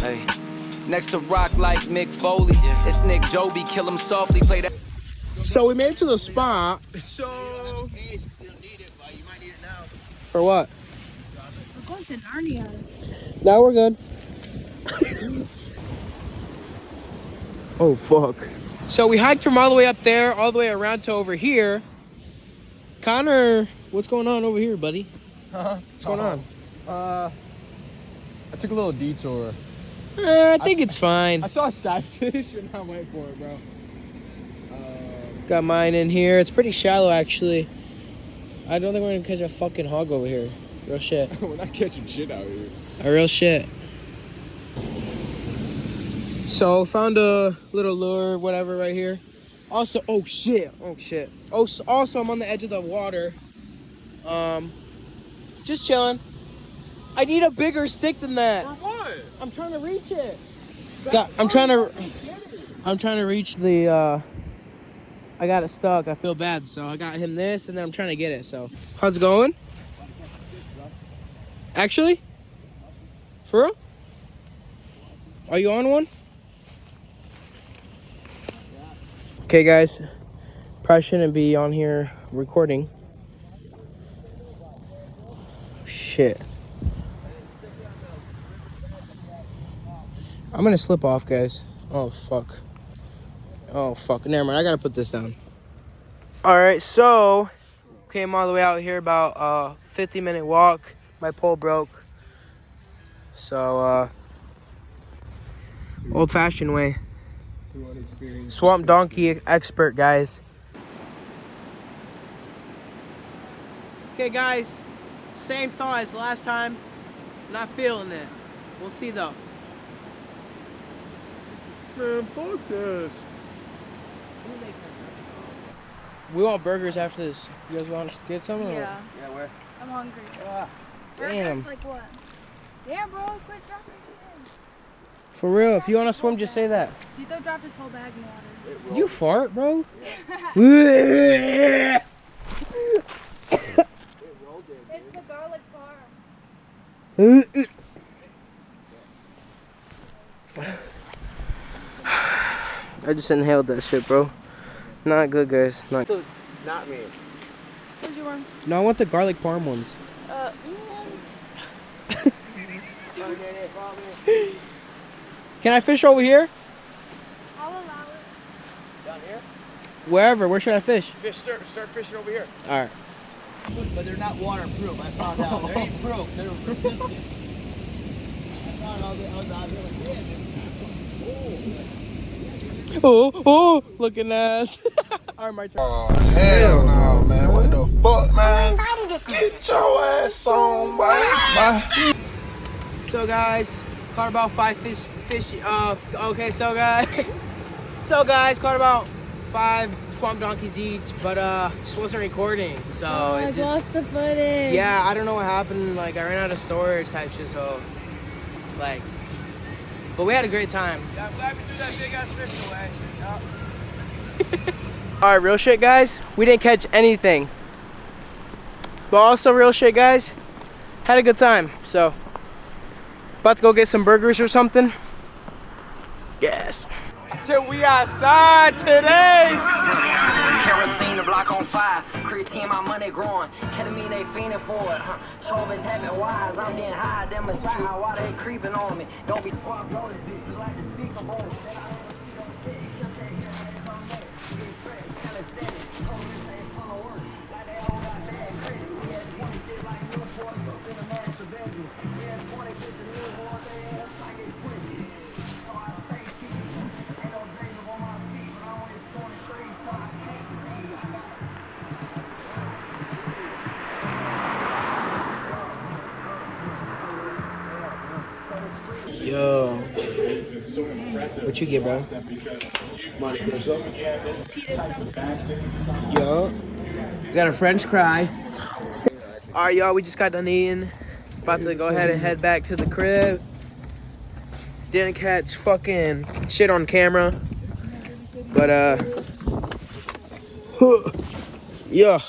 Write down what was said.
Hey, next to rock like Mick Foley. It's Nick Joby, kill him softly, play that. So we made it to the spot. So For what? We're going to Narnia. Now we're good. Oh, fuck. So we hiked from all the way up there, all the way around to over here. Connor, what's going on over here, buddy? What's going on? I took a little detour. I think it's fine. I saw a skyfish and I went for it, bro. Got mine in here. It's pretty shallow, actually. I don't think we're gonna catch a fucking hog over here. Real shit. We're not catching shit out here. A real shit. So found a little lure, whatever, right here. Also, oh shit. Oh, also I'm on the edge of the water. Just chilling. I need a bigger stick than that. For what? I'm trying to reach it. God, I'm trying to reach the. I got it stuck. I feel bad, so I got him this, and then I'm trying to get it. So, how's it going? Actually, for real? Are you on one? Okay, guys. Probably shouldn't be on here recording. Shit. I'm gonna slip off, guys. Oh, fuck. Oh, fuck. Never mind. I gotta put this down. Alright, so came all the way out here, about a 50-minute walk. My pole broke. So, old-fashioned way. Swamp donkey expert, guys. Okay, guys. Same thought as last time. Not feeling it. We'll see, though. Man, fuck this. We want burgers after this. You guys want to get some? Yeah. Yeah, where? I'm hungry. Damn. Burgers, like what? Damn, bro, quit dropping shit. For real, if you want to swim, just say that. Tito dropped his whole bag in the water. Did you fart, bro? It's the garlic bar. I just inhaled that shit, bro. Not good, guys. Not me. Where's your ones? No, I want the garlic parm ones. Can I fish over here? I'll allow it. Down here? Wherever. Where should I fish? Start fishing over here. All right. But they're not waterproof. I found out. They ain't proof. They're resistant. I found all the out here like, yeah. Oh, looking ass. All right, my turn. Oh, hell no, man. What the fuck, man? Get your ass on, boy. So, guys, caught about 5 fish. Okay, so guys, caught about 5 swamp donkeys each, but just wasn't recording. So I lost the footage. Yeah, I don't know what happened. Like, I ran out of storage type shit. So, like, but we had a great time. Yeah, I'm glad we threw that big ass fish away. All right, real shit, guys. We didn't catch anything, but also real shit, guys. Had a good time. So, about to go get some burgers or something. Yes. I said we outside today. Kerosene, the block on fire. Creatine, my money growing. Ketamine, they fiending for it. Chauvin's having wise. I'm getting high, them aside. Why they creeping on me? Don't be fucked, blow this bitch just like the speaker bowl. Yo. What you get, bro? Yo. We got a French fry. Alright, y'all, we just got done eating. About to go ahead and head back to the crib. Didn't catch fucking shit on camera. But, yeah.